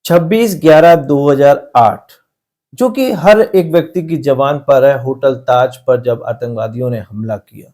26/11/2008 जो कि हर एक व्यक्ति की जबान पर है, होटल ताज पर जब आतंकवादियों ने हमला किया।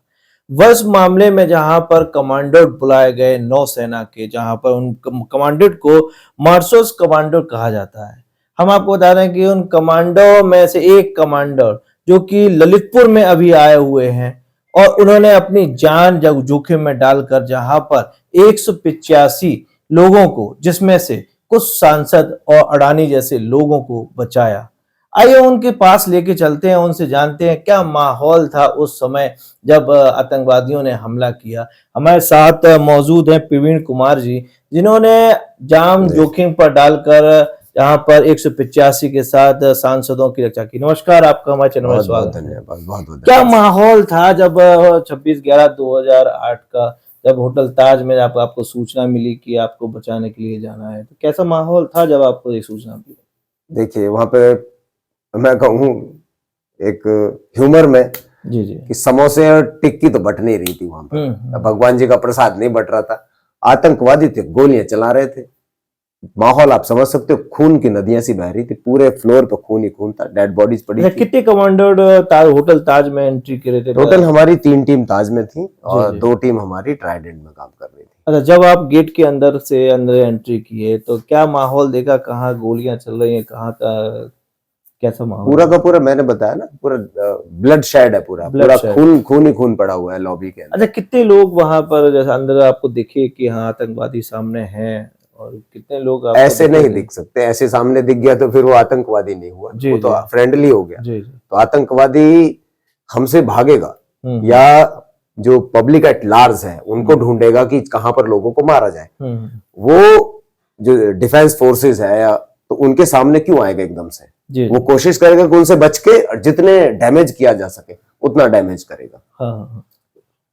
वर्ष मामले में जहां पर कमांडो बुलाए गए नौसेना के, जहां पर उन कमांडेंट को मार्शल्स कमांडो कहा जाता है। हम आपको बता रहे हैं कि उन कमांडो में से एक कमांडर जो कि ललितपुर में अभी आए हुए हैं और उन्होंने अपनी जान जोखिम में डालकर जहां पर 185 लोगों को, जिसमें से कुछ सांसद और अडानी जैसे लोगों को बचाया। आइए उनके पास लेके चलते हैं, उनसे जानते हैं क्या माहौल था उस समय जब आतंकवादियों ने हमला किया। हमारे साथ मौजूद हैं प्रवीण कुमार जी, जिन्होंने जान जोखिम पर डालकर यहाँ पर 185 के साथ सांसदों की रक्षा की। नमस्कार, आपका हमारे चैनल में स्वागत है। धन्यवाद, बहुत क्या माहौल था जब 26/11/2008 का जब होटल ताज में आपको सूचना मिली कि आपको बचाने के लिए जाना है, तो कैसा माहौल था जब आपको ये सूचना मिली? देखिए, वहां पे मैं कहूँ एक ह्यूमर में जी जी कि समोसे और टिक्की तो बट नहीं रही थी वहां पर। भगवान जी का प्रसाद नहीं बट रहा था। आतंकवादी थे, गोलियां चला रहे थे। माहौल आप समझ सकते हो, खून की नदियां सी बह रही थी। पूरे फ्लोर पे खून ही खून था, डेड बॉडीज पड़ी थी। कितने कमांडर होटल ताज में एंट्री करे थे? टोटल हमारी 3 टीम ताज में थी और 2 टीम हमारी ट्राइडेंट में काम कर रही थी। अच्छा, जब आप गेट के अंदर एंट्री किए तो क्या माहौल देखा? कहाँ गोलियां चल रही हैं, कहाँ का कैसा माहौल? पूरा का पूरा मैंने बताया ना, पूरा ब्लड शेड है, पूरा खून ही खून पड़ा हुआ है लॉबी के अंदर। अच्छा, कितने लोग वहां पर जैसे अंदर आपको दिखे कि हाँ आतंकवादी सामने हैं, और कितने लोग ऐसे नहीं दिख सकते? ऐसे सामने दिख गया तो फिर वो आतंकवादी नहीं हुआ, वो तो फ्रेंडली हो गया। तो आतंकवादी हमसे भागेगा या जो पब्लिक एट लार्ज है उनको ढूंढेगा कि कहां पर लोगों को मारा जाए। वो जो डिफेंस फोर्सेस है या तो उनके सामने क्यों आएगा एकदम से? वो कोशिश करेगा कि उनसे बच के जितने डैमेज किया जा सके उतना डैमेज करेगा। हाँ।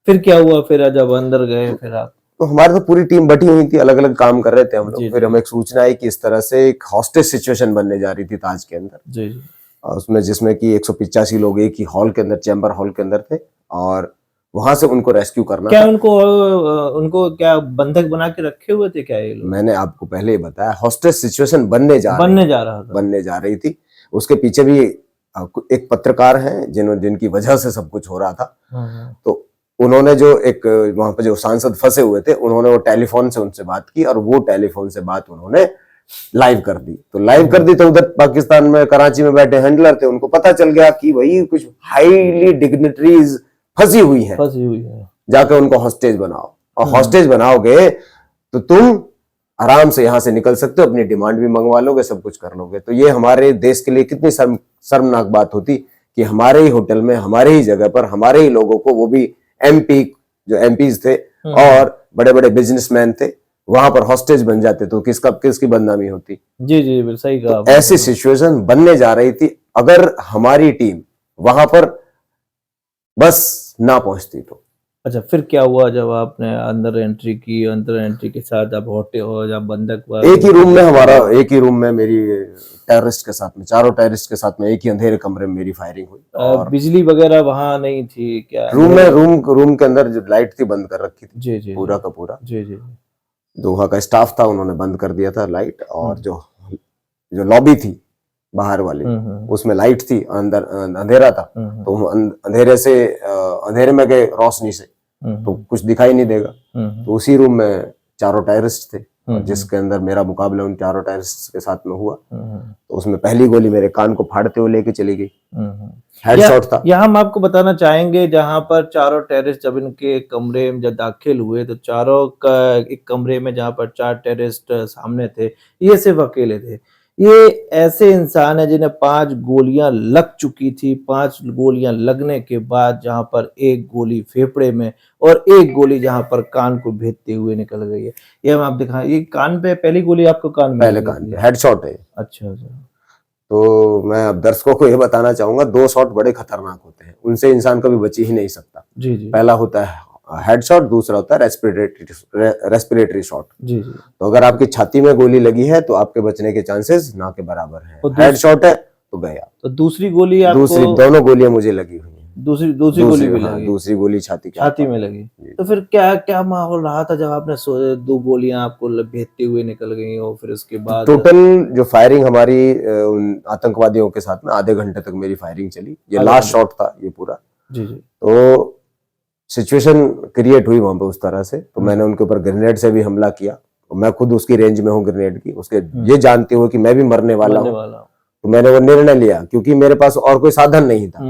फिर क्या हुआ? फिर जब अंदर गए फिर आप? तो हमारी तो पूरी टीम बटी हुई थी, अलग अलग काम कर रहे थे हम लोग। फिर हमें एक सूचना आई कि इस तरह से एक हॉस्टेज सिचुएशन बनने जा रही थी ताज के अंदर। जी। उसमें जिसमें कि 185 लोग एक ही हॉल के अंदर, चैम्बर हॉल के अंदर थे और वहां से उनको रेस्क्यू करना क्या था। उनको क्या बंधक बना के रखे हुए थे क्या ये लोग? मैंने आपको पहले ही बताया, हॉस्टेज सिचुएशन बनने जा रही थी। उसके पीछे भी एक पत्रकार हैं जिनकी वजह से सब कुछ हो रहा था। तो उन्होंने जो एक वहां पे जो सांसद फंसे हुए थे, उन्होंने वो टेलीफोन से उनसे बात की और वो टेलीफोन से बात उन्होंने लाइव कर दी। तो उधर पाकिस्तान में कराची में बैठे हैंडलर थे, उनको पता चल गया कि वही कुछ हाईली डिग्निटरीज फंसी हुई है, जाके उनको हॉस्टेज बनाओ। और हॉस्टेज बनाओगे तो तुम आराम से यहां से निकल सकते हो, अपनी डिमांड भी मंगवा लोगे, सब कुछ कर लोगे। तो ये हमारे देश के लिए कितनी शर्मनाक बात होती कि हमारे ही होटल में, हमारे ही जगह पर, हमारे ही लोगों को, वो भी एमपी जो एमपीज थे और बड़े बड़े बिजनेसमैन थे, वहां पर हॉस्टेज बन जाते तो किसकी बदनामी होती? जी सही कहा। तो ऐसी सिचुएशन बनने जा रही थी। अगर हमारी टीम वहां पर बस ना पहुंचती तो। अच्छा, फिर क्या हुआ जब आपने अंदर एंट्री की? अंदर एंट्री के साथ आप होटे हो जब बंधक एक ही रूम में मेरी टेररिस्ट के साथ में, चारों टेररिस्ट के साथ में एक ही अंधेरे कमरे में मेरी फायरिंग हुई। और बिजली वगैरह वहां नहीं थी क्या? रूम के अंदर जो लाइट थी बंद कर रखी थी। जी पूरा का पूरा। जी। जो वहां का स्टाफ था उन्होंने बंद कर दिया था लाइट। और जो लॉबी थी बाहर वाली, उसमें लाइट थी, अंदर अंधेरा था। तो अंधेरे में गए रोशनी से तो कुछ दिखाई नहीं देगा। तो उसी रूम में चारों टेररिस्ट थे, जिसके अंदर मेरा मुकाबला उन चारों टेररिस्ट के साथ में हुआ। तो उसमें पहली गोली मेरे कान को फाड़ते हुए लेके चली गई, हेडशॉट था। यहाँ हम आपको बताना चाहेंगे, जहां पर चारों टेररिस्ट जब इनके कमरे में जब दाखिल हुए तो चारों का एक कमरे में, जहां पर 4 टेररिस्ट सामने थे, ये सिर्फ अकेले थे। ये ऐसे इंसान है जिन्हें 5 गोलियां लग चुकी थी। 5 गोलियां लगने के बाद जहां पर एक गोली फेफड़े में और एक गोली जहां पर कान को भेदते हुए निकल गई है। ये हम आप दिखाएं, ये कान पे पहली गोली आपको कान में, पहले कान पे हेडशॉट है। अच्छा। तो मैं अब दर्शकों को ये बताना चाहूंगा, 2 शॉट बड़े खतरनाक होते हैं, उनसे इंसान कभी बच ही नहीं सकता। जी। पहला होता है हेडशॉट, दूसरा होता है रेस्पिरेटरी शॉट। जी। तो अगर आपकी छाती में गोली लगी है तो आपके बचने के चांसेस ना के बराबर है। हेडशॉट है तो गया। तो दूसरी गोली दोनों गोलियां मुझे लगी हुई हैं। दूसरी गोली भी लगी? दूसरी गोली छाती में लगी। तो फिर क्या क्या माहौल रहा था जब आपने 2 गोलियां आपको भेदते हुए निकल गई और फिर उसके बाद? टोटल जो फायरिंग हमारी उन आतंकवादियों के साथ में आधे घंटे तक मेरी फायरिंग चली। ये लास्ट शॉट था ये पूरा। जी जी। तो सिचुएशन क्रिएट हुई वहां पे उस तरह से, तो मैंने उनके ऊपर ग्रेनेड से भी हमला किया। मैं खुद उसकी रेंज में हूँ ग्रेनेड की, उसके ये जानते हुए कि मैं भी मरने वाला हूँ, तो मैंने वो निर्णय लिया क्योंकि मेरे पास और कोई साधन नहीं था।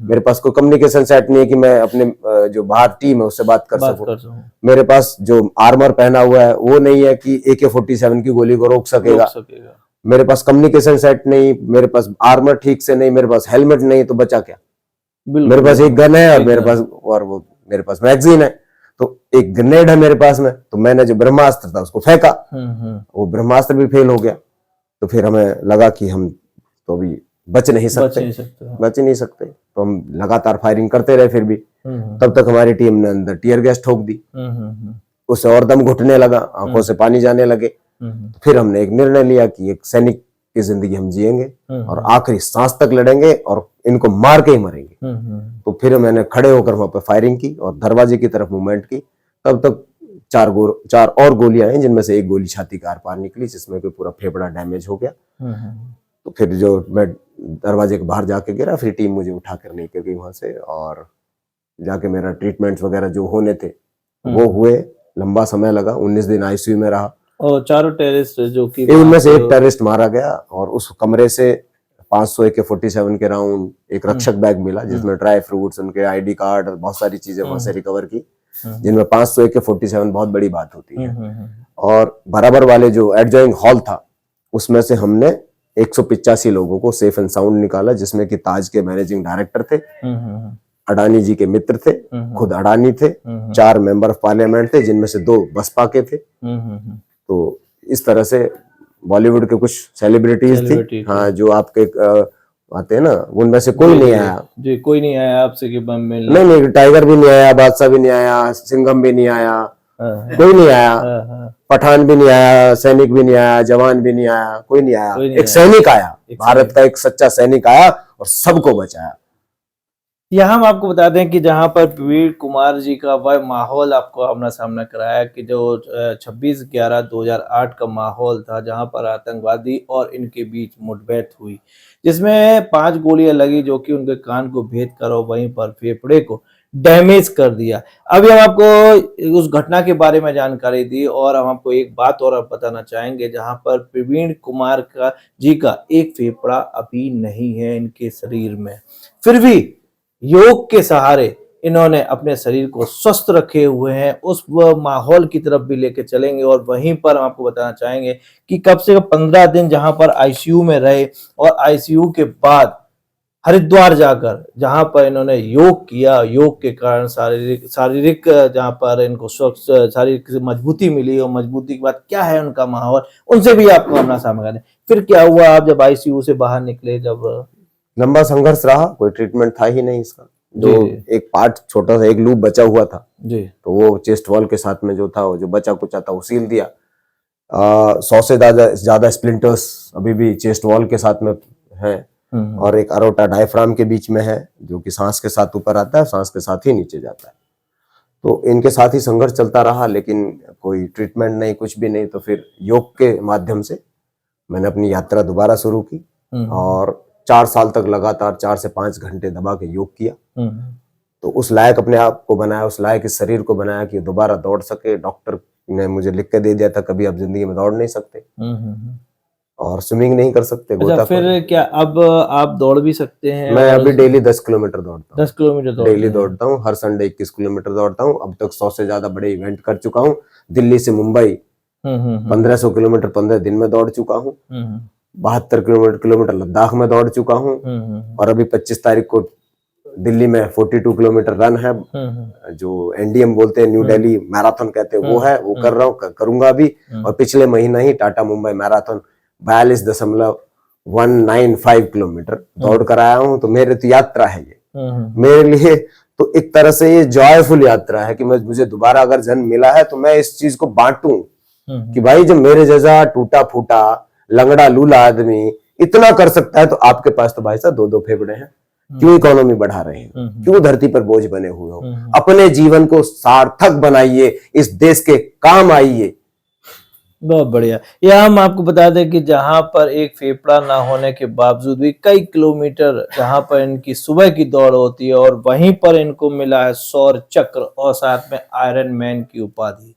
मेरे पास कोई कम्युनिकेशन सेट नहीं है कि मैं अपने जो बाहर टीम है उससे बात कर सकूं। मेरे पास जो आर्मर पहना हुआ है वो नहीं है कि AK-47 की गोली को रोक सकेगा। मेरे पास कम्युनिकेशन सेट नहीं, मेरे पास आर्मर ठीक से नहीं, मेरे पास हेलमेट नहीं, तो बचा क्या? मेरे पास एक गन है और मेरे पास मैगजीन है, तो एक ग्रेनेड है मेरे पास में। तो मैंने जो ब्रह्मास्त्र था उसको फेंका, वो ब्रह्मास्त्र भी फेल हो गया। तो फिर हमें लगा कि हम तो अभी बच नहीं सकते। तो हम लगातार फायरिंग करते रहे। फिर भी तब तक हमारी टीम ने अंदर टीयर गैस ठोक दी, उससे और दम घुटने लगा, आंखों से पानी जाने लगे। तो फिर हमने एक निर्णय लिया कि एक सैनिक की जिंदगी हम जिएंगे और आखिरी सांस तक लड़ेंगे और इनको मार के ही मरेंगे। तो फिर मैंने खड़े होकर वहां पे फायरिंग की और दरवाजे की तरफ मूवमेंट की। तब तक 4 और गोलियां हैं, जिनमें से एक गोली छाती के आर पार निकली, जिसमें कोई पूरा फेफड़ा डैमेज हो गया। तो फिर जो मैं दरवाजे के बाहर जाके गिरा, फिर टीम मुझे उठा कर लेकर गई वहां से, और जाके मेरा ट्रीटमेंट्स वगैरह जो होने थे वो हुए। लंबा समय लगा, 19 दिन ICU में रहा। और 4 टेररिस्ट जो कि उनमें से एक टेररिस्ट मारा गया और उस कमरे से 500 AK-47 के राउंड, एक रक्षक बैग मिला जिसमें ड्राई फ्रूट्स, उनके ID कार्ड और बहुत सारी चीजें वहां से रिकवर की, जिनमें 500 AK-47 बहुत बड़ी बात होती है। और बराबर वाले जो एडजॉइंग हॉल था उसमें से हमने 185 लोगों को सेफ एंड साउंड निकाला, जिसमें कि ताज के मैनेजिंग डायरेक्टर थे, अडानी जी के मित्र थे, खुद अडानी थे, 4 मेंबर ऑफ पार्लियामेंट थे, जिनमें से 2 बसपा के थे। तो इस तरह से बॉलीवुड के कुछ सेलिब्रिटीज थी, हाँ, जो आपके आते हैं ना, उनमें से कोई नहीं आया जी। कोई नहीं आया आपसे कि बम मिल? नहीं, टाइगर भी नहीं आया, बादशाह भी नहीं आया, सिंघम भी नहीं आया, कोई नहीं आया, पठान भी नहीं आया, सैनिक भी नहीं आया, जवान भी नहीं आया, कोई नहीं आया। एक सैनिक आया, भारत का एक सच्चा सैनिक आया और सबको बचाया। यहाँ हम आपको बता दें कि जहां पर प्रवीण कुमार जी का वह माहौल आपको आमना सामना कराया कि जो 26/11/2008 का माहौल था, जहां पर आतंकवादी और इनके बीच मुठभेड़ हुई, जिसमें 5 गोलियां लगी जो कि उनके कान को भेद कर और वहीं पर फेफड़े को डैमेज कर दिया। अभी हम आपको उस घटना के बारे में जानकारी दी और हम आपको एक बात और बताना चाहेंगे, जहां पर प्रवीण कुमार जी का एक फेफड़ा अभी नहीं है इनके शरीर में, फिर भी योग के सहारे इन्होंने अपने शरीर को स्वस्थ रखे हुए हैं। उस माहौल की तरफ भी लेके चलेंगे और वहीं पर हम आपको बताना चाहेंगे कि कब से 15 दिन जहां पर ICU में रहे और ICU के बाद हरिद्वार जाकर जहां पर इन्होंने योग किया, योग के कारण शारीरिक जहां पर इनको स्वस्थ शारीरिक मजबूती मिली, और मजबूती के बाद क्या है उनका माहौल, उनसे भी आपको अपना सामना करें। फिर क्या हुआ आप जब ICU से बाहर निकले? जब लंबा संघर्ष रहा, कोई ट्रीटमेंट था ही नहीं इसका। जो एक पार्ट छोटा सा, एक लूप बचा हुआ था जी, तो वो चेस्ट वॉल के साथ में जो था, वो जो बचा कुचा था वो सील दिया। 100 से ज्यादा स्प्लिंटर्स अभी भी चेस्ट वॉल के साथ में है, और एक अरोटा डायफ्राम के बीच में है, जो कि सांस के साथ ऊपर आता है, सांस के साथ ही नीचे जाता है। तो इनके साथ ही संघर्ष चलता रहा, लेकिन कोई ट्रीटमेंट नहीं, कुछ भी नहीं। तो फिर योग के माध्यम से मैंने अपनी यात्रा दोबारा शुरू की और 4 साल तक लगातार 4 से 5 घंटे दबा के योग किया। तो उस लायक अपने आप को बनाया, उस लायक इस शरीर को बनाया कि दोबारा दौड़ सके। डॉक्टर ने मुझे लिख के दे दिया था, कभी आप जिंदगी में दौड़ नहीं सकते और स्विमिंग नहीं कर सकते। अच्छा, फिर क्या अब आप दौड़ भी सकते हैं? मैं अभी डेली 10 किलोमीटर दौड़ता हूँ। 10 किलोमीटर डेली दौड़ता हूँ, हर संडे 21 किलोमीटर दौड़ता हूँ। अब तक 100 से ज्यादा बड़े इवेंट कर चुका हूँ। दिल्ली से मुंबई 1500 किलोमीटर 15 दिन में दौड़ चुका हूँ। 72 किलोमीटर लद्दाख में दौड़ चुका हूँ, और अभी 25 तारीख को दिल्ली में 42 किलोमीटर रन है, जो NDM बोलते हैं, न्यू दिल्ली मैराथन कहते हैं, वो है, वो कर रहा हूँ, करूंगा भी। और पिछले महीना ही टाटा मुंबई मैराथन 42.195 किलोमीटर दौड़ कर आया हूँ। तो मेरे तो यात्रा है ये, मेरे लिए तो एक तरह से ये जॉयफुल यात्रा है कि मुझे दोबारा अगर जन्म मिला है तो मैं इस चीज को बांटूं कि भाई जब मेरे जैसा टूटा फूटा लंगड़ा लूला आदमी इतना कर सकता है, तो आपके पास तो भाई साहब 2-2 फेफड़े हैं, क्यों इकोनॉमी बढ़ा रहे हैं, क्यों धरती पर बोझ बने हुए हो। अपने जीवन को सार्थक बनाइए, इस देश के काम आइए। बहुत बढ़िया। यह हम आपको बता दें कि जहां पर एक फेफड़ा ना होने के बावजूद भी कई किलोमीटर जहां पर इनकी सुबह की दौड़ होती है और वहीं पर इनको मिला है सौर चक्र और साथ में आयरन मैन की उपाधि।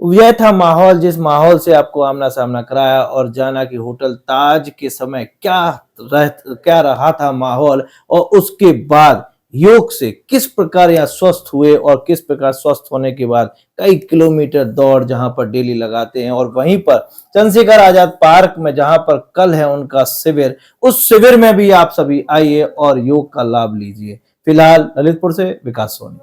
यह था माहौल, जिस माहौल से आपको आमना सामना कराया और जाना कि होटल ताज के समय क्या रहा था माहौल, और उसके बाद योग से किस प्रकार यहाँ स्वस्थ हुए और किस प्रकार स्वस्थ होने के बाद कई किलोमीटर दौड़ जहां पर डेली लगाते हैं। और वहीं पर चंद्रशेखर आजाद पार्क में जहां पर कल है उनका शिविर, उस शिविर में भी आप सभी आइए और योग का लाभ लीजिए। फिलहाल ललितपुर से विकास सोनी।